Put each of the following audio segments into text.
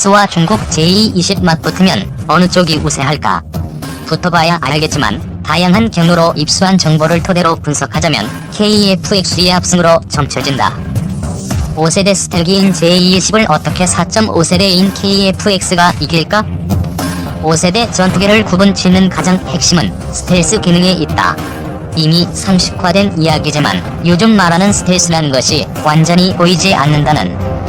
S와 중국 Je-20 맞붙으면 어느 쪽이 우세할까? 붙어봐야 알겠지만 다양한 경로로 입수한 정보를 토대로 분석하자면 KF-X의 압승으로 점쳐진다. 5세대 스텔기인 Je-20을 어떻게 4.5세대인 KF-X가 이길까? 5세대 전투기를 구분짓는 가장 핵심은 스텔스 기능에 있다. 이미 상식화된 이야기지만 요즘 말하는 스텔스라는 것이 완전히 보이지 않는다는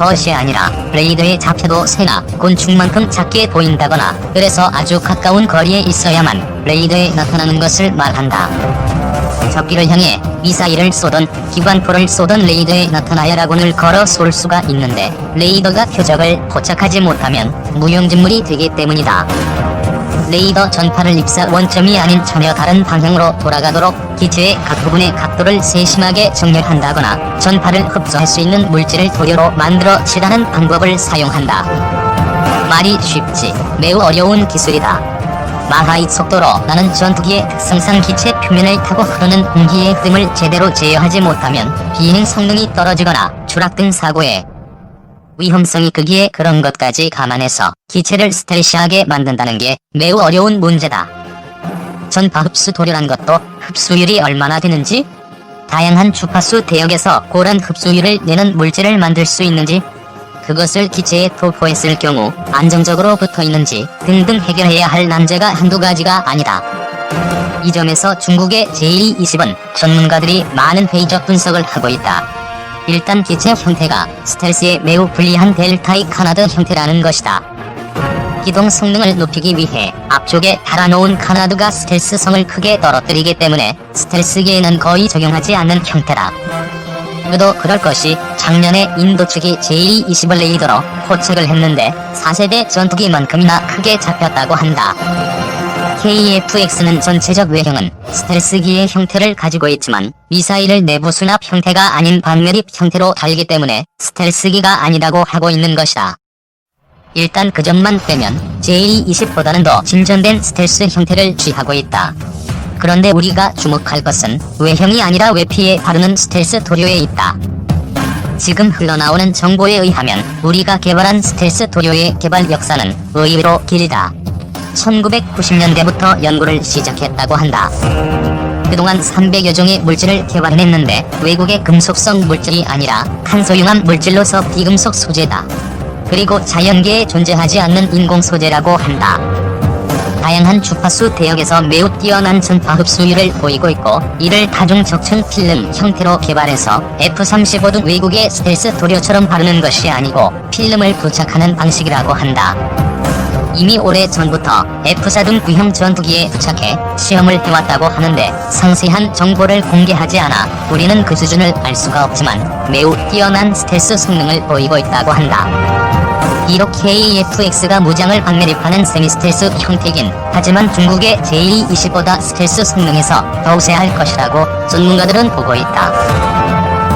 것이 아니라 레이더에 잡혀도 새나 곤충만큼 작게 보인다거나 그래서 아주 가까운 거리에 있어야만 레이더에 나타나는 것을 말한다. 적기를 향해 미사일을 쏘던 기관포를 쏘던 레이더에 나타나야라고 늘 걸어 쏠 수가 있는데 레이더가 표적을 포착하지 못하면 무용지물이 되기 때문이다. 레이더 전파를 입사 원점이 아닌 전혀 다른 방향으로 돌아가도록 기체의 각 부분의 각도를 세심하게 정렬한다거나 전파를 흡수할 수 있는 물질을 도료로 만들어 칠하는 방법을 사용한다. 말이 쉽지 매우 어려운 기술이다. 마하의 속도로 나는 전투기의 특성상 기체 표면을 타고 흐르는 공기의 흐름을 제대로 제어하지 못하면 비행 성능이 떨어지거나 추락 등 사고에 위험성이 크기에 그런 것까지 감안해서 기체를 스텔시하게 만든다는 게 매우 어려운 문제다. 전파 흡수 도료란 것도 흡수율이 얼마나 되는지, 다양한 주파수 대역에서 고란 흡수율을 내는 물질을 만들 수 있는지, 그것을 기체에 도포했을 경우 안정적으로 붙어있는지 등등 해결해야 할 난제가 한두 가지가 아니다. 이 점에서 중국의 Je-20은 전문가들이 많은 회의적 분석을 하고 있다. 일단 기체 형태가 스텔스에 매우 불리한 델타의 카나드 형태라는 것이다. 기동 성능을 높이기 위해 앞쪽에 달아놓은 카나드가 스텔스성을 크게 떨어뜨리기 때문에 스텔스기에는 거의 적용하지 않는 형태다. 그도 그럴 것이 작년에 인도 측이 Je-20 레이더로 포착을 했는데 4세대 전투기만큼이나 크게 잡혔다고 한다. KF-X는 전체적 외형은 스텔스기의 형태를 가지고 있지만 미사일을 내부 수납 형태가 아닌 반매립 형태로 달기 때문에 스텔스기가 아니라고 하고 있는 것이다. 일단 그 점만 빼면 Je-20보다는 더 진전된 스텔스 형태를 취하고 있다. 그런데 우리가 주목할 것은 외형이 아니라 외피에 바르는 스텔스 도료에 있다. 지금 흘러나오는 정보에 의하면 우리가 개발한 스텔스 도료의 개발 역사는 의외로 길다. 1990년대부터 연구를 시작했다고 한다. 그동안 300여 종의 물질을 개발해냈는데 외국의 금속성 물질이 아니라 탄소융합 물질로서 비금속 소재다. 그리고 자연계에 존재하지 않는 인공 소재라고 한다. 다양한 주파수 대역에서 매우 뛰어난 전파 흡수율을 보이고 있고 이를 다중 적층 필름 형태로 개발해서 F-35 등 외국의 스텔스 도료처럼 바르는 것이 아니고 필름을 부착하는 방식이라고 한다. 이미 오래전부터 F-4 등 구형 전투기에 부착해 시험을 해왔다고 하는데 상세한 정보를 공개하지 않아 우리는 그 수준을 알 수가 없지만 매우 뛰어난 스텔스 성능을 보이고 있다고 한다. 비록 KF-X가 무장을 방매립하는 세미스텔스 형태이긴 하지만 중국의 Je-20보다 스텔스 성능에서 더 우세할 것이라고 전문가들은 보고 있다.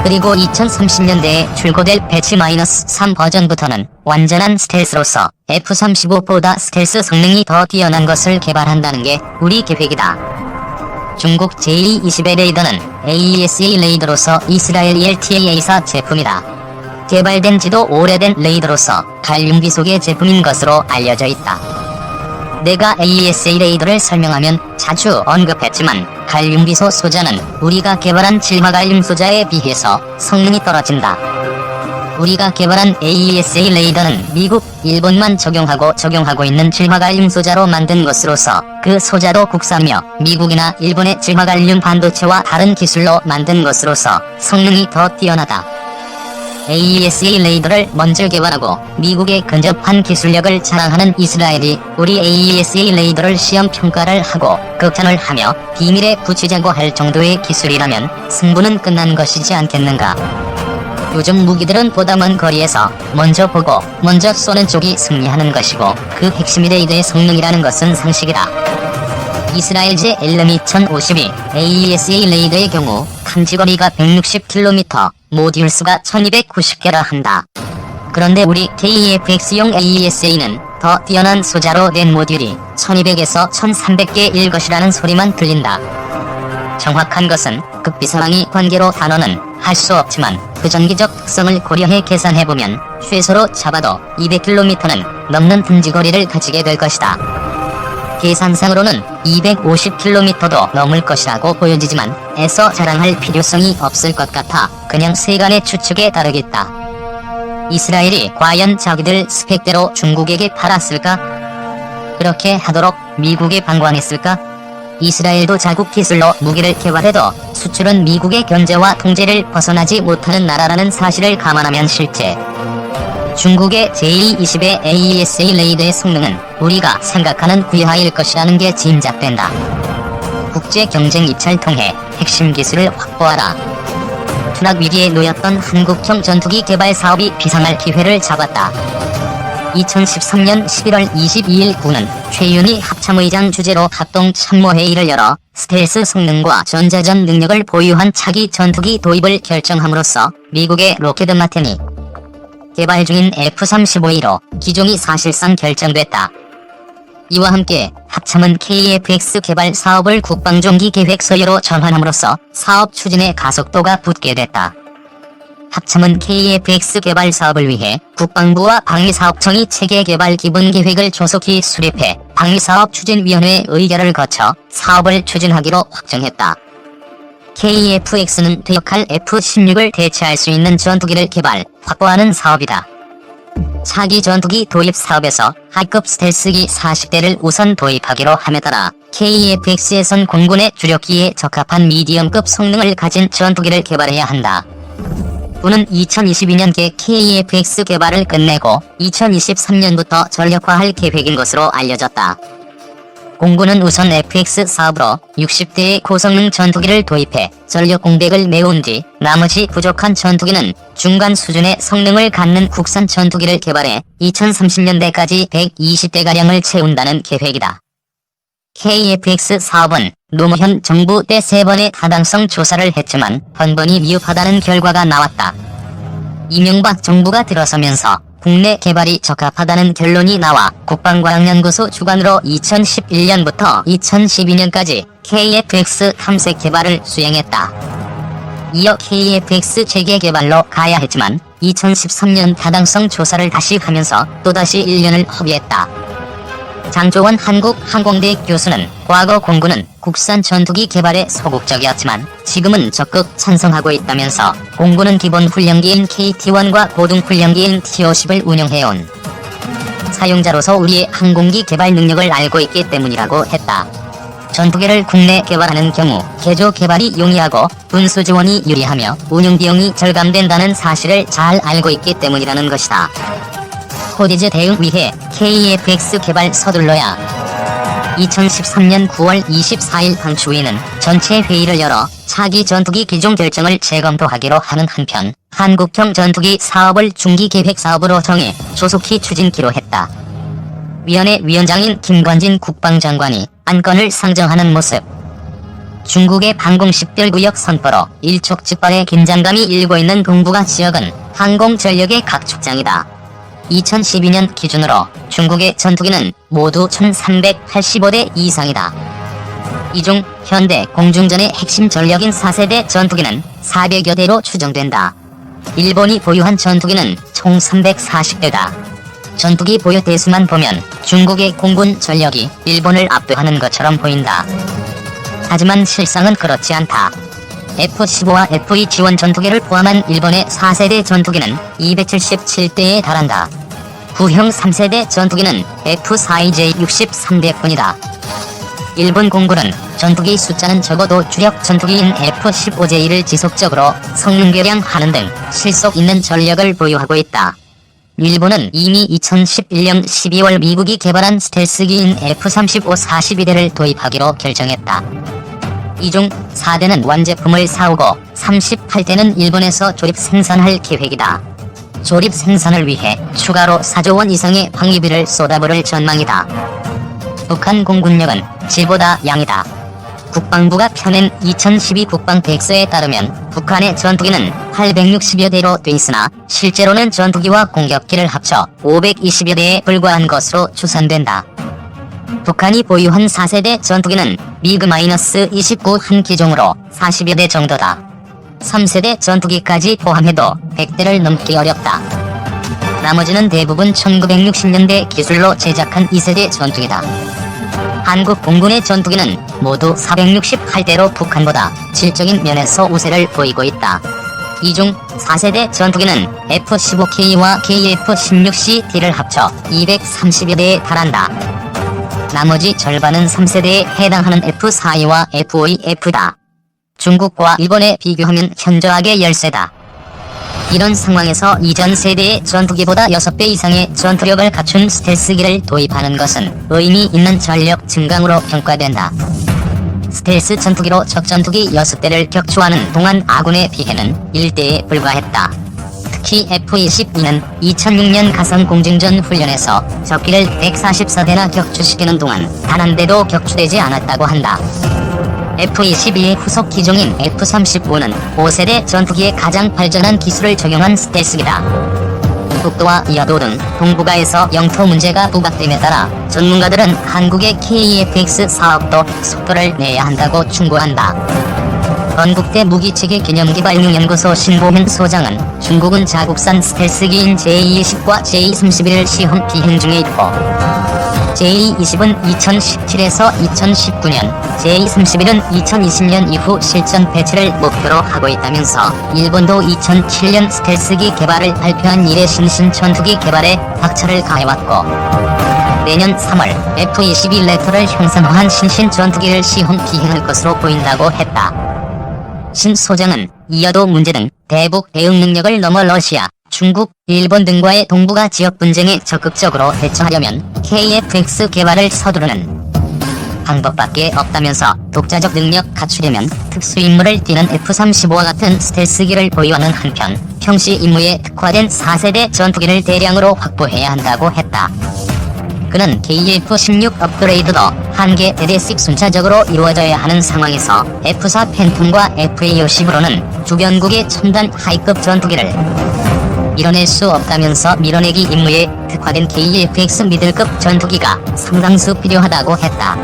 그리고 2030년대에 출고될 배치 -3 버전부터는 완전한 스텔스로서 F-35보다 스텔스 성능이 더 뛰어난 것을 개발한다는 게 우리 계획이다. 중국 Je-20의 레이더는 AESA 레이더로서 이스라엘 ELTA사 제품이다. 개발된 지도 오래된 레이더로서 갈륨기 속의 제품인 것으로 알려져 있다. 내가 AESA 레이더를 설명하면 자주 언급했지만 갈륨비소 소자는 우리가 개발한 질화갈륨 소자에 비해서 성능이 떨어진다. 우리가 개발한 AESA 레이더는 미국, 일본만 적용하고 있는 질화갈륨 소자로 만든 것으로서 그 소자도 국산이며 미국이나 일본의 질화갈륨 반도체와 다른 기술로 만든 것으로서 성능이 더 뛰어나다. AESA 레이더를 먼저 개발하고 미국에 근접한 기술력을 자랑하는 이스라엘이 우리 AESA 레이더를 시험 평가를 하고 극찬을 하며 비밀에 붙이자고 할 정도의 기술이라면 승부는 끝난 것이지 않겠는가. 요즘 무기들은 보다 먼 거리에서 먼저 보고 먼저 쏘는 쪽이 승리하는 것이고 그 핵심이 레이더의 성능이라는 것은 상식이다. 이스라엘제 LM-2052 AESA 레이더의 경우 탐지거리가 160km, 모듈 수가 1290개라 한다. 그런데 우리 KF-X용 AESA는 더 뛰어난 소자로 낸 모듈이 1200에서 1300개일 것이라는 소리만 들린다. 정확한 것은 극비상황이 관계로 단언은 할 수 없지만 그 전기적 특성을 고려해 계산해보면 최소로 잡아도 200km는 넘는 등지거리를 가지게 될 것이다. 계산상으로는 250km도 넘을 것이라고 보여지지만 애써 자랑할 필요성이 없을 것 같아 그냥 세간의 추측에 따르겠다. 이스라엘이 과연 자기들 스펙대로 중국에게 팔았을까? 그렇게 하도록 미국에 방관했을까? 이스라엘도 자국 기술로 무기를 개발해도 수출은 미국의 견제와 통제를 벗어나지 못하는 나라라는 사실을 감안하면 실제 중국의 제2-20의 AESA 레이더의 성능은 우리가 생각하는 구야일 것이라는 게 짐작된다. 국제 경쟁 입찰 통해 핵심 기술을 확보하라. 추락 위기에 놓였던 한국형 전투기 개발 사업이 비상할 기회를 잡았다. 2013년 11월 22일 군은 최윤희 합참의장 주재로 합동참모회의를 열어 스텔스 성능과 전자전 능력을 보유한 차기 전투기 도입을 결정함으로써 미국의 로켓 마틴이 개발 중인 F-35A로 기종이 사실상 결정됐다. 이와 함께 합참은 KF-X 개발 사업을 국방종기 계획 서열로 전환함으로써 사업 추진에 가속도가 붙게 됐다. 합참은 KF-X 개발 사업을 위해 국방부와 방위사업청이 체계개발 기본계획을 조속히 수립해 방위사업추진위원회의 의결을 거쳐 사업을 추진하기로 확정했다. KF-X는 대역할 F-16을 대체할 수 있는 전투기를 개발, 확보하는 사업이다. 차기 전투기 도입 사업에서 하급 스텔스기 40대를 우선 도입하기로 함에 따라 KF-X에선 공군의 주력기에 적합한 미디엄급 성능을 가진 전투기를 개발해야 한다. 군은 2022년께 KF-X 개발을 끝내고 2023년부터 전력화할 계획인 것으로 알려졌다. 공군은 우선 FX 사업으로 60대의 고성능 전투기를 도입해 전력 공백을 메운 뒤 나머지 부족한 전투기는 중간 수준의 성능을 갖는 국산 전투기를 개발해 2030년대까지 120대가량을 채운다는 계획이다. KF-X 사업은 노무현 정부 때 3번의 타당성 조사를 했지만 번번이 미흡하다는 결과가 나왔다. 이명박 정부가 들어서면서 국내 개발이 적합하다는 결론이 나와 국방과학연구소 주관으로 2011년부터 2012년까지 KF-X 탐색 개발을 수행했다. 이어 KF-X 체계 개발로 가야 했지만 2013년 타당성 조사를 다시 하면서 또다시 1년을 허비했다. 장조원 한국항공대 교수는 과거 공군은 국산 전투기 개발에 소극적이었지만 지금은 적극 찬성하고 있다면서 공군은 기본 훈련기인 KT-1과 고등 훈련기인 T-50을 운영해온 사용자로서 우리의 항공기 개발 능력을 알고 있기 때문이라고 했다. 전투기를 국내 개발하는 경우 개조 개발이 용이하고 군수 지원이 유리하며 운영 비용이 절감된다는 사실을 잘 알고 있기 때문이라는 것이다. 코디즈 대응 위해 KF-X 개발 서둘러야. 2013년 9월 24일 방추위는 전체 회의를 열어 차기 전투기 기종 결정을 재검토하기로 하는 한편 한국형 전투기 사업을 중기계획 사업으로 정해 조속히 추진키로 했다. 위원회 위원장인 김관진 국방장관이 안건을 상정하는 모습. 중국의 방공식별구역 선포로 일촉즉발의 긴장감이 일고 있는 동북아 지역은 항공전력의 각축장이다. 2012년 기준으로 중국의 전투기는 모두 1385대 이상이다. 이 중 현대 공중전의 핵심 전력인 4세대 전투기는 400여 대로 추정된다. 일본이 보유한 전투기는 총 340대다. 전투기 보유 대수만 보면 중국의 공군 전력이 일본을 압도하는 것처럼 보인다. 하지만 실상은 그렇지 않다. F-15와 F-2 지원 전투기를 포함한 일본의 4세대 전투기는 277대에 달한다. 구형 3세대 전투기는 F-4EJ 63대뿐이다. 일본 공군은 전투기 숫자는 적어도 주력 전투기인 F-15J를 지속적으로 성능 개량하는 등 실속 있는 전력을 보유하고 있다. 일본은 이미 2011년 12월 미국이 개발한 스텔스기인 F-35 42대를 도입하기로 결정했다. 이 중 4대는 완제품을 사오고 38대는 일본에서 조립 생산할 계획이다. 조립 생산을 위해 추가로 4조 원 이상의 방위비를 쏟아부을 전망이다. 북한 공군력은 질보다 양이다. 국방부가 펴낸 2012 국방백서에 따르면 북한의 전투기는 860여 대로 돼 있으나 실제로는 전투기와 공격기를 합쳐 520여 대에 불과한 것으로 추산된다. 북한이 보유한 4세대 전투기는 미그-29 한 기종으로 40여 대 정도다. 3세대 전투기까지 포함해도 100대를 넘기 어렵다. 나머지는 대부분 1960년대 기술로 제작한 2세대 전투기다. 한국 공군의 전투기는 모두 468대로 북한보다 질적인 면에서 우세를 보이고 있다. 이 중 4세대 전투기는 F-15K와 KF-16CD를 합쳐 230여 대에 달한다. 나머지 절반은 3세대에 해당하는 F-42와 F-52F다. 중국과 일본에 비교하면 현저하게 열세다. 이런 상황에서 이전 세대의 전투기보다 6배 이상의 전투력을 갖춘 스텔스기를 도입하는 것은 의미 있는 전력 증강으로 평가된다. 스텔스 전투기로 적전투기 6대를 격추하는 동안 아군의 피해는 1대에 불과했다. 특히 F-22는 2006년 가성 공중전 훈련에서 적기를 144대나 격추시키는 동안 단 한 대도 격추되지 않았다고 한다. F-22의 후속 기종인 F-35는 5세대 전투기의 가장 발전한 기술을 적용한 스텔스기다. 속도와 여도 등 동북아에서 영토 문제가 부각됨에 따라 전문가들은 한국의 KF-X 사업도 속도를 내야 한다고 충고한다. 건국대 무기체계 기념기발용연구소 신보현 소장은 중국은 자국산 스텔스기인 J-20과 J-31을 시험 비행 중에 있고 J-20은 2017에서 2019년, J-31은 2020년 이후 실전 배치를 목표로 하고 있다면서 일본도 2007년 스텔스기 개발을 발표한 이래 신신 전투기 개발에 박차를 가해왔고 내년 3월 F-22 레터를 형상화한 신신 전투기를 시험 비행할 것으로 보인다고 했다. 신 소장은 이어도 문제 등 대북 대응 능력을 넘어 러시아, 중국, 일본 등과의 동북아 지역 분쟁에 적극적으로 대처하려면 KF-X 개발을 서두르는 방법밖에 없다면서 독자적 능력 갖추려면 특수임무를 띠는 F-35와 같은 스텔스기를 보유하는 한편 평시 임무에 특화된 4세대 전투기를 대량으로 확보해야 한다고 했다. 그는 KF-16 업그레이드도 한개 대대씩 순차적으로 이루어져야 하는 상황에서 F-4 팬텀과 FA-50으로는 주변국의 첨단 하이급 전투기를 밀어낼 수 없다면서 밀어내기 임무에 특화된 KF-X 미들급 전투기가 상당수 필요하다고 했다.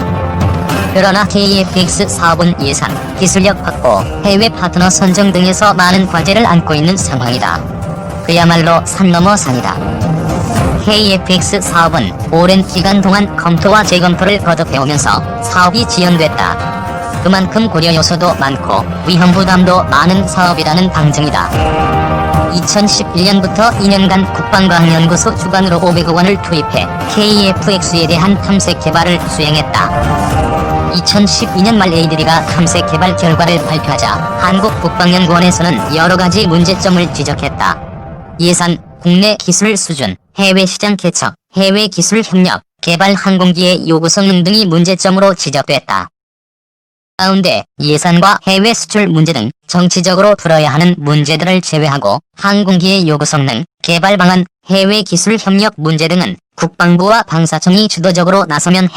그러나 KF-X 사업은 예산, 기술력 확보, 해외 파트너 선정 등에서 많은 과제를 안고 있는 상황이다. 그야말로 산 넘어 산이다. KF-X 사업은 오랜 기간 동안 검토와 재검토를 거듭해오면서 사업이 지연됐다. 그만큼 고려 요소도 많고 위험 부담도 많은 사업이라는 방증이다. 2011년부터 2년간 국방과학연구소 주관으로 500억 원을 투입해 KF-X에 대한 탐색 개발을 수행했다. 2012년 말 A들이가 탐색 개발 결과를 발표하자 한국국방연구원에서는 여러가지 문제점을 지적했다. 예산, 국내 기술 수준, 해외 시장 개척, 해외 기술 협력, 개발 항공기의 요구 성능 등이 문제점으로 지적됐다. 가운데 예산과 해외 수출 문제 등 정치적으로 풀어야 하는 문제들을 제외하고 항공기의 요구 성능, 개발 방안, 해외 기술 협력 문제 등은 국방부와 방사청이 주도적으로 나서면